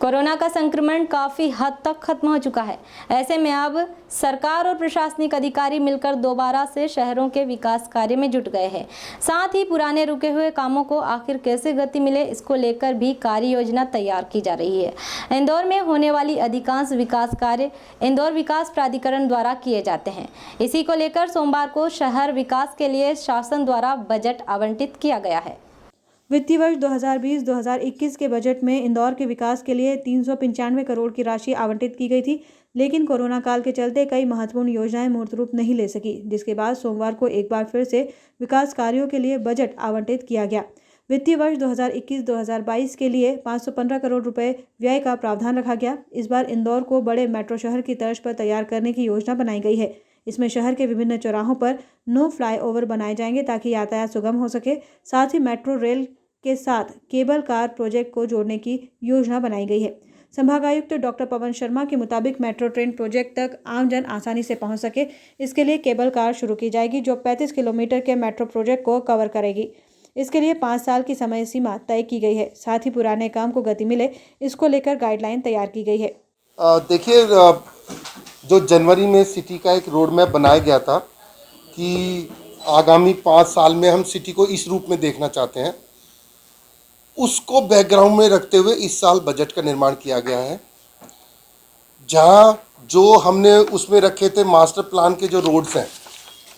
Corona का संक्रमण काफ़ी हद तक खत्म हो चुका है। ऐसे में अब सरकार और प्रशासनिक अधिकारी मिलकर दोबारा से शहरों के विकास कार्य में जुट गए हैं। साथ ही पुराने रुके हुए कामों को आखिर कैसे गति मिले, इसको लेकर भी कार्य योजना तैयार की जा रही है। इंदौर में होने वाली अधिकांश विकास कार्य इंदौर विकास प्राधिकरण द्वारा किए जाते हैं। इसी को लेकर सोमवार को शहर विकास के लिए शासन द्वारा बजट आवंटित किया गया है। वित्तीय वर्ष 2020-2021 के बजट में इंदौर के विकास के लिए 395 करोड़ की राशि आवंटित की गई थी, लेकिन कोरोना काल के चलते कई महत्वपूर्ण योजनाएं मूर्त रूप नहीं ले सकी, जिसके बाद सोमवार को एक बार फिर से विकास कार्यों के लिए बजट आवंटित किया गया। वित्तीय वर्ष 2021-2022 के लिए 515 करोड़ रुपए व्यय का प्रावधान रखा गया। इस बार इंदौर को बड़े मेट्रो शहर की तर्ज पर तैयार करने की योजना बनाई गई है। इसमें शहर के विभिन्न चौराहों पर नो फ्लाईओवर बनाए जाएंगे ताकि यातायात सुगम हो सके। साथ ही मेट्रो रेल के साथ केबल कार प्रोजेक्ट को जोड़ने की योजना बनाई गई है। संभागायुक्त डॉक्टर पवन शर्मा के मुताबिक मेट्रो ट्रेन प्रोजेक्ट तक आमजन आसानी से पहुंच सके, इसके लिए केबल कार शुरू की जाएगी, जो 35 किलोमीटर के मेट्रो प्रोजेक्ट को कवर करेगी। इसके लिए 5 साल की समय सीमा तय की गई है। साथ ही पुराने काम को गति मिले, इसको लेकर गाइडलाइन तैयार की गई है। देखिए, जो जनवरी में सिटी का एक रोड मैप बनाया गया था कि आगामी 5 साल में हम सिटी को इस रूप में देखना चाहते हैं, उसको बैकग्राउंड में रखते हुए इस साल बजट का निर्माण किया गया है। जहां जो हमने उसमें रखे थे मास्टर प्लान के जो रोड्स हैं,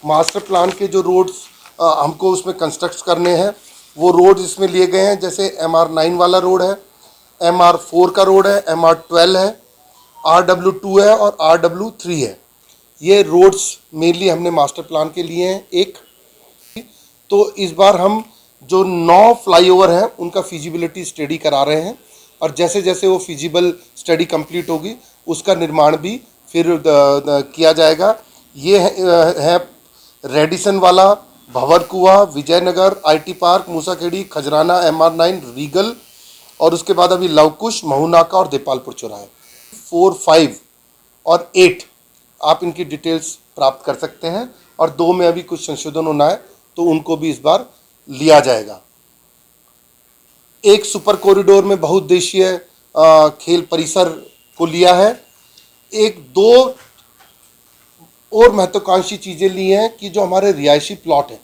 मास्टर प्लान के जो रोड्स हमको उसमें कंस्ट्रक्ट करने हैं, वो रोड्स इसमें लिए गए हैं। जैसे MR9 वाला रोड है, MR4 का रोड है, MR12 है, RW2 है और RW3 है। ये रोड्स मेनली हमने मास्टर प्लान के लिए हैं। एक तो इस बार हम जो 9 फ्लाईओवर हैं उनका फिजिबिलिटी स्टडी करा रहे हैं, और जैसे जैसे वो फिजिबल स्टडी कंप्लीट होगी उसका निर्माण भी फिर किया जाएगा। ये है रेडिसन वाला, Bhanwar Kuan, Vijaynagar, IT park, Musakhedi, Khajrana, MR9, Regal, और उसके बाद अभी लवकुश, महूनाका और देपालपुर चौराहे। 4, 5 और 8 आप इनकी डिटेल्स प्राप्त कर सकते हैं, और 2 में अभी कुछ संशोधन होना है तो उनको भी इस बार लिया जाएगा। एक सुपर कॉरिडोर में बहुउद्देशीय खेल परिसर को लिया है। 1-2 और महत्वाकांक्षी चीज़ें ली हैं कि जो हमारे रिहायशी प्लॉट हैं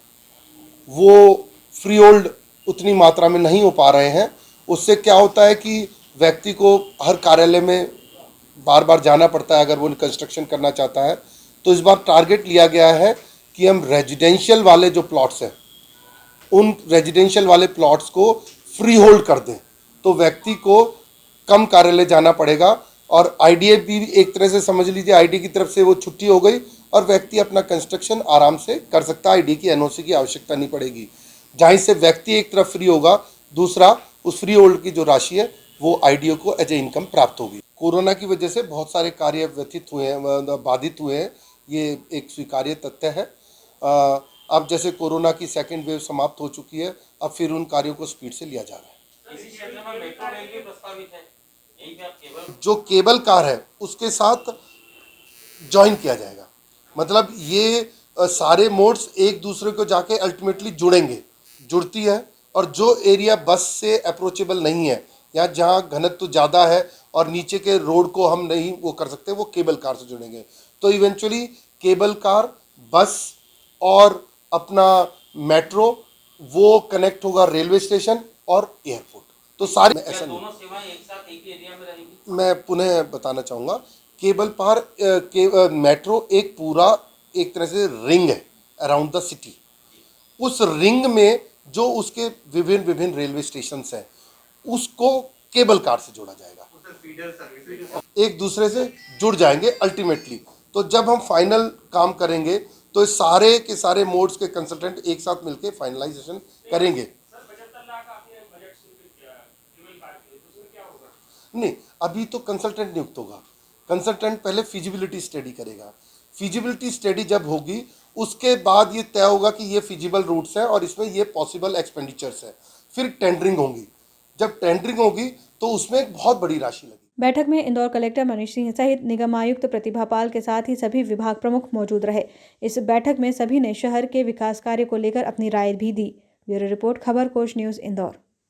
वो फ्री होल्ड उतनी मात्रा में नहीं हो पा रहे हैं। उससे क्या होता है कि व्यक्ति को हर कार्यालय में बार बार जाना पड़ता है अगर वो कंस्ट्रक्शन करना चाहता है। तो इस बार टारगेट लिया गया है कि हम रेजिडेंशियल वाले जो प्लॉट्स हैं उन रेजिडेंशियल वाले प्लॉट्स को फ्री होल्ड कर दें, तो व्यक्ति को कम कार्यालय जाना पड़ेगा। और IDA भी एक तरह से समझ लीजिए, ID की तरफ से वो छुट्टी हो गई और व्यक्ति अपना कंस्ट्रक्शन आराम से कर सकता है। ID की NOC की आवश्यकता नहीं पड़ेगी। जहाँ से व्यक्ति एक तरफ फ्री होगा, दूसरा उस फ्री होल्ड की जो राशि है वो IDO को एज ए इनकम प्राप्त होगी। कोरोना की वजह से बहुत सारे कार्य व्यथित हुए हैं, बाधित हुए हैं, ये एक स्वीकार्य तथ्य है। अब जैसे कोरोना की सेकेंड वेव समाप्त हो चुकी है, अब फिर उन कार्यों को स्पीड से लिया जा रहा है। इसी क्षेत्र में मेट्रो रेल भी प्रस्तावित है, यही पे आप जो केबल कार है उसके साथ ज्वाइन किया जाएगा। मतलब ये सारे मोड्स एक दूसरे को जाके अल्टीमेटली जुड़ती है, और जो एरिया बस से अप्रोचेबल नहीं है या जहाँ घनत्व ज़्यादा है और नीचे के रोड को हम नहीं वो कर सकते, वो केबल कार से जुड़ेंगे। तो इवेंचुअली केबल कार, बस और अपना मेट्रो वो कनेक्ट होगा रेलवे स्टेशन और एयरपोर्ट। तो सारे ऐसा नहीं, दोनों सेवाएं एक साथ एक ही एरिया में रहेंगी। मैं पुनः बताना चाहूँगा, केबल पार मेट्रो एक पूरा एक तरह से रिंग है अराउंड द सिटी। उस रिंग में जो उसके विभिन्न रेलवे स्टेशन हैं उसको केबल कार से जोड़ा जाएगा, एक दूसरे से जुड़ जाएंगे अल्टीमेटली। तो जब हम फाइनल काम करेंगे तो सारे के सारे मोड्स के कंसल्टेंट एक साथ मिलकर फाइनलाइजेशन करेंगे। नहीं, अभी तो कंसल्टेंट नियुक्त होगा। कंसल्टेंट पहले फिजिबिलिटी स्टडी करेगा। फिजिबिलिटी स्टडी जब होगी उसके बाद ये तय होगा कि ये फिजिबल रूट्स हैं और इसमें ये पॉसिबल एक्सपेंडिचर्स हैं। फिर टेंडरिंग होगी। जब टेंडरिंग होगी तो उसमें एक बहुत बड़ी राशि लगेगी। बैठक में इंदौर कलेक्टर मनीष सिंह सहित निगम आयुक्त प्रतिभा पाल के साथ ही सभी विभाग प्रमुख मौजूद रहे। इस बैठक में सभी ने शहर के विकास कार्य को लेकर अपनी राय भी दी। ब्यूरो रिपोर्ट, खबर कोश न्यूज़, इंदौर।